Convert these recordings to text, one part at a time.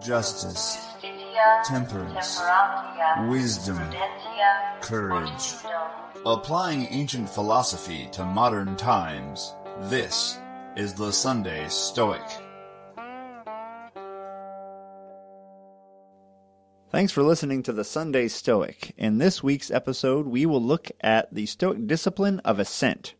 justice, temperance, wisdom, courage. Applying ancient philosophy to modern times, this is the Sunday Stoic. Thanks for listening to the Sunday Stoic. In this week's episode, we will look at the Stoic discipline of Assent.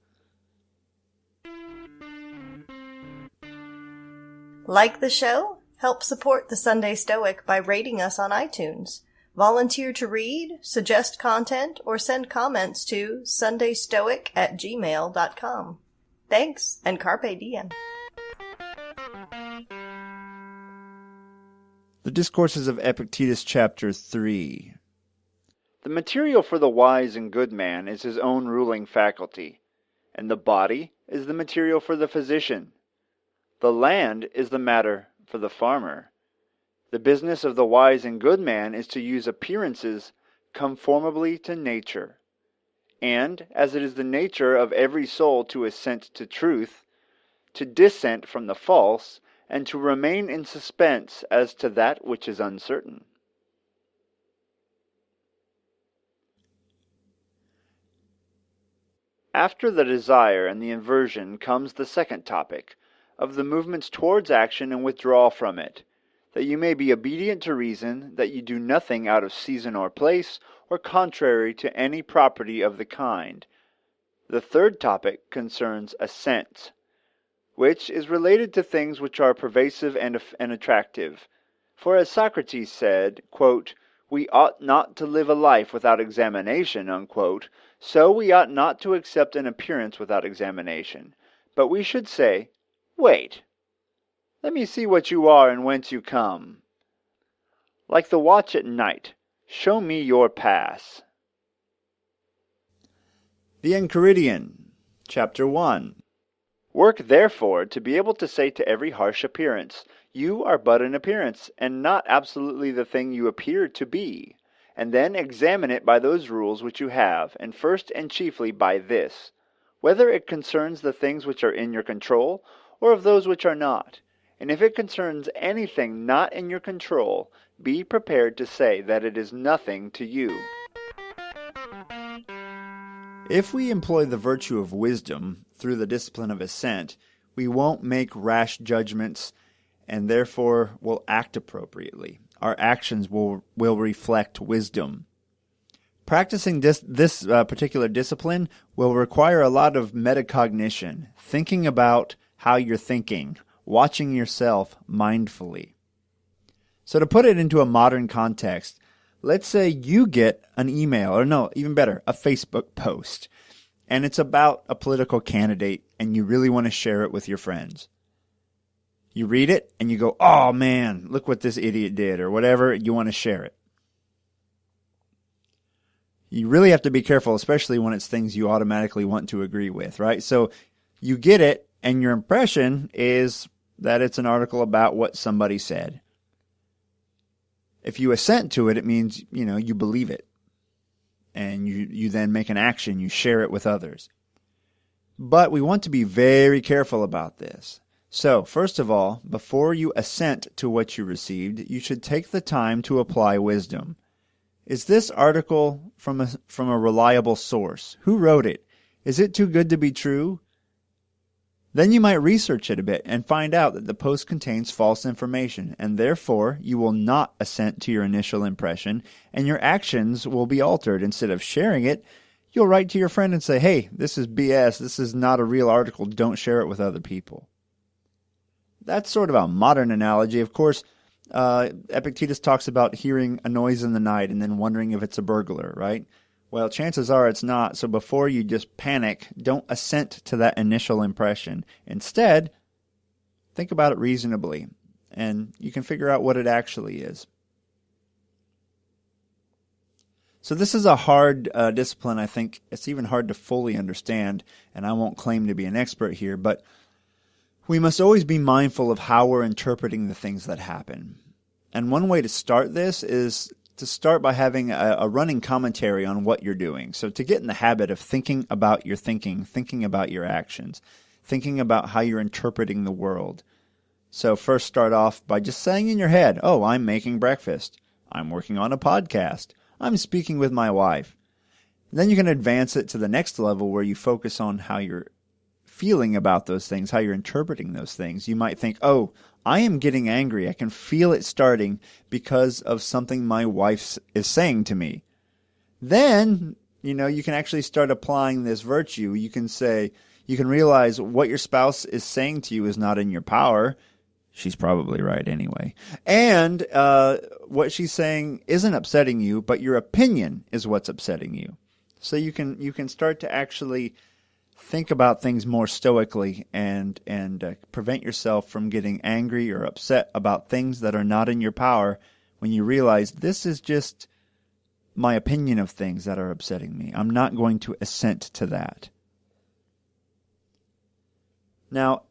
Like the show? Help support the Sunday Stoic by rating us on iTunes. Volunteer to read, suggest content, or send comments to sundaystoic@gmail.com. Thanks, and carpe diem. The Discourses of Epictetus, Chapter 3. The material for the wise and good man is his own ruling faculty, and the body is the material for the physician. The land is the matter for the farmer. The business of the wise and good man is to use appearances conformably to nature. And, as it is the nature of every soul to assent to truth, to dissent from the false, and to remain in suspense as to that which is uncertain. After the desire and the aversion comes the second topic, of the movements towards action and withdrawal from it, that you may be obedient to reason, that you do nothing out of season or place, or contrary to any property of the kind. The third topic concerns assent, which is related to things which are pervasive and attractive. For as Socrates said, quote, "We ought not to live a life without examination," unquote, so we ought not to accept an appearance without examination. But we should say, "Wait, let me see what you are and whence you come. Like the watch at night, show me your pass." The Enchiridion, Chapter 1. Work therefore to be able to say to every harsh appearance, "You are but an appearance, and not absolutely the thing you appear to be," and then examine it by those rules which you have, and first and chiefly by this, whether it concerns the things which are in your control, or of those which are not. And if it concerns anything not in your control, be prepared to say that it is nothing to you. If we employ the virtue of wisdom through the discipline of assent, we won't make rash judgments and therefore will act appropriately. Our actions will reflect wisdom. Practicing this particular discipline will require a lot of metacognition, thinking about how you're thinking, watching yourself mindfully. So to put it into a modern context, let's say you get an email, or no, even better, a Facebook post, and it's about a political candidate, and you really want to share it with your friends. You read it, and you go, "Oh man, look what this idiot did," or whatever, you want to share it. You really have to be careful, especially when it's things you automatically want to agree with, right? So you get it, and your impression is that it's an article about what somebody said. If you assent to it, it means, you believe it. And you then make an action, you share it with others. But we want to be very careful about this. So, first of all, before you assent to what you received, you should take the time to apply wisdom. Is this article from a reliable source? Who wrote it? Is it too good to be true? Then you might research it a bit and find out that the post contains false information, and therefore you will not assent to your initial impression, and your actions will be altered. Instead of sharing it, you'll write to your friend and say, "Hey, this is BS, this is not a real article, don't share it with other people." That's sort of a modern analogy. Of course, Epictetus talks about hearing a noise in the night and then wondering if it's a burglar, right? Well, chances are it's not, so before you just panic, don't assent to that initial impression. Instead, think about it reasonably, and you can figure out what it actually is. So this is a hard discipline. I think it's even hard to fully understand, and I won't claim to be an expert here, but we must always be mindful of how we're interpreting the things that happen. And one way to start this is to start by having a running commentary on what you're doing. So to get in the habit of thinking about your thinking about your actions, thinking about how you're interpreting the world. So first start off by just saying in your head, oh, I'm making breakfast. I'm working on a podcast. I'm speaking with my wife. Then you can advance it to the next level where you focus on how you're feeling about those things, how you're interpreting those things. You might think, oh, I am getting angry. I can feel it starting because of something my wife is saying to me. Then, you can actually start applying this virtue. You can realize what your spouse is saying to you is not in your power. She's probably right anyway. And what she's saying isn't upsetting you, but your opinion is what's upsetting you. So you can start to actually think about things more stoically and prevent yourself from getting angry or upset about things that are not in your power when you realize this is just my opinion of things that are upsetting me. I'm not going to assent to that. Now,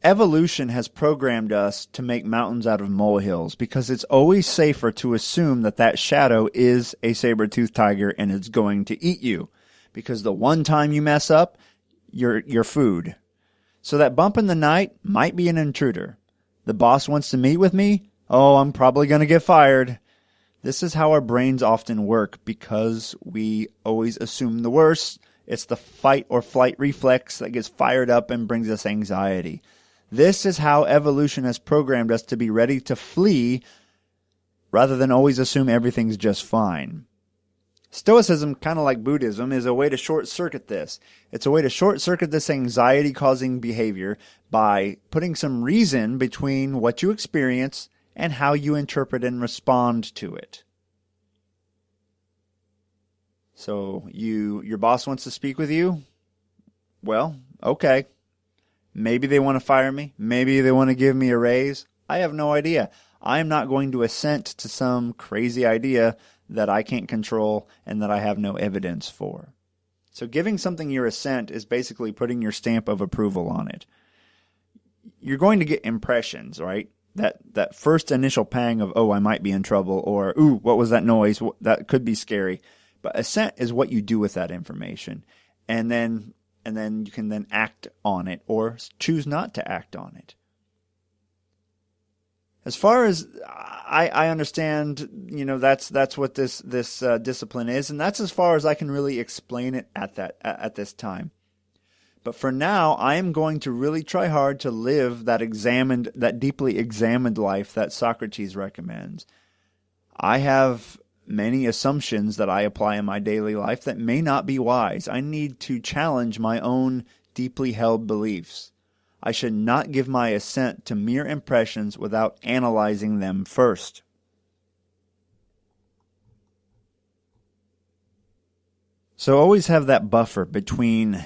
evolution has programmed us to make mountains out of molehills because it's always safer to assume that shadow is a saber-toothed tiger and it's going to eat you. Because the one time you mess up, you're food. So that bump in the night might be an intruder. The boss wants to meet with me? Oh, I'm probably going to get fired. This is how our brains often work because we always assume the worst. It's the fight or flight reflex that gets fired up and brings us anxiety. This is how evolution has programmed us to be ready to flee rather than always assume everything's just fine. Stoicism, kind of like Buddhism, is a way to short-circuit this. It's a way to short-circuit this anxiety-causing behavior by putting some reason between what you experience and how you interpret and respond to it. So your boss wants to speak with you? Well, okay. Maybe they want to fire me. Maybe they want to give me a raise. I have no idea. I am not going to assent to some crazy idea that I can't control and that I have no evidence for. So giving something your assent is basically putting your stamp of approval on it. You're going to get impressions, right? That first initial pang of, oh, I might be in trouble, or, ooh, what was that noise? That could be scary. But assent is what you do with that information. And then you can then act on it or choose not to act on it. As far as I understand, that's what this discipline is, and that's as far as I can really explain it at this time. But for now, I am going to really try hard to live that deeply examined life that Socrates recommends. I have many assumptions that I apply in my daily life that may not be wise. I need to challenge my own deeply held beliefs. I should not give my assent to mere impressions without analyzing them first. So always have that buffer between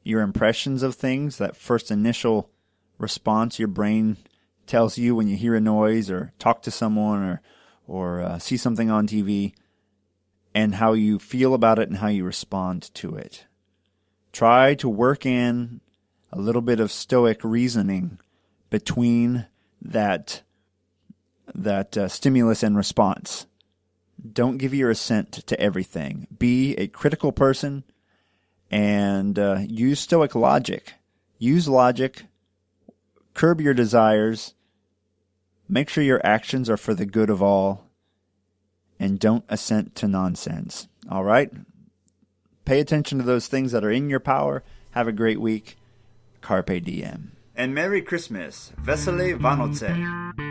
your impressions of things, that first initial response your brain tells you when you hear a noise or talk to someone or see something on TV, and how you feel about it and how you respond to it. Try to work in a little bit of Stoic reasoning between that stimulus and response. Don't give your assent to everything. Be a critical person and use Stoic logic. Use logic. Curb your desires. Make sure your actions are for the good of all. And don't assent to nonsense. All right? Pay attention to those things that are in your power. Have a great week. Carpe diem. And Merry Christmas. Vesele Vanoce.